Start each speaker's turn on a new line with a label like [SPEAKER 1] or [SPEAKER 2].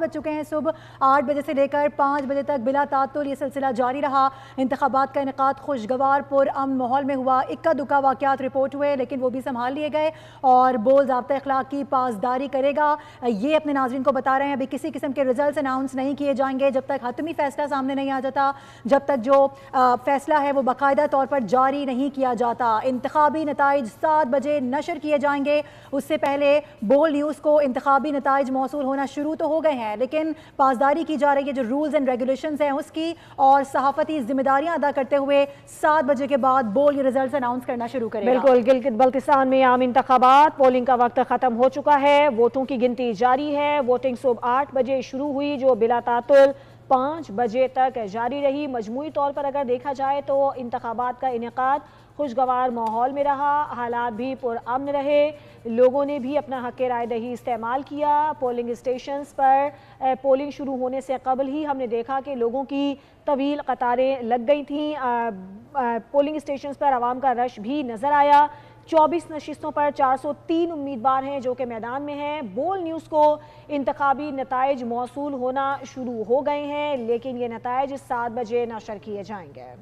[SPEAKER 1] بج چکے ہیں صبح 8 بجے سے لے کر 5 بجے تک بلا تعطل یہ سلسلہ جاری رہا۔ انتخابات کا انعقاد خوشگوار پر امن ماحول میں ہوا۔ اکا دکا واقعات رپورٹ ہوئے لیکن وہ بھی سنبھال لیے گئے اور بورڈ ضابطۂ اخلاق کی پاسداری کرے گا۔ یہ اپنے ناظرین کو بتا رہے ہیں ابھی کسی قسم کے ریزلٹس اناؤنس نہیں کیے جائیں گے جب تک حتمی فیصلہ سامنے نہیں آ جاتا، جب تک جو فیصلہ ہے وہ باقاعدہ طور پر جاری نہیں کیا جاتا۔ انتخابی نتائج 7 بجے نشر کیے جائیں گے۔ اس سے پہلے بول نیوز کو انتخابی نتائج موصول ہونا شروع تو ہو گئے ہیں لیکن پاسداری کی جا رہی ہے جو رولز اینڈ ریگولیشنز ہیں اس کی، اور صحافتی ذمہ داریاں ادا کرتے ہوئے 7 بجے کے بعد بول یہ ریزلٹس اناؤنس کرنا شروع کرے گا۔
[SPEAKER 2] بالکل، گلگت بلتستان میں عام انتخابات، پولنگ کا وقت ختم ہو چکا ہے، ووٹوں کی گنتی جاری ہے۔ ووٹنگ صبح 8 بجے شروع ہوئی جو بلا تعطل 5 بجے تک جاری رہی۔ مجموعی طور پر اگر دیکھا جائے تو انتخابات کا انعقاد خوشگوار ماحول میں رہا، حالات بھی پرامن رہے، لوگوں نے بھی اپنا حق رائے دہی استعمال کیا۔ پولنگ اسٹیشنز پر پولنگ شروع ہونے سے قبل ہی ہم نے دیکھا کہ لوگوں کی طویل قطاریں لگ گئی تھیں۔ پولنگ اسٹیشنز پر عوام کا رش بھی نظر آیا۔ 24 نشستوں پر 403 امیدوار ہیں جو کہ میدان میں ہیں۔ بول نیوز کو انتخابی نتائج موصول ہونا شروع ہو گئے ہیں لیکن یہ نتائج 7 بجے نشر کیے جائیں گے۔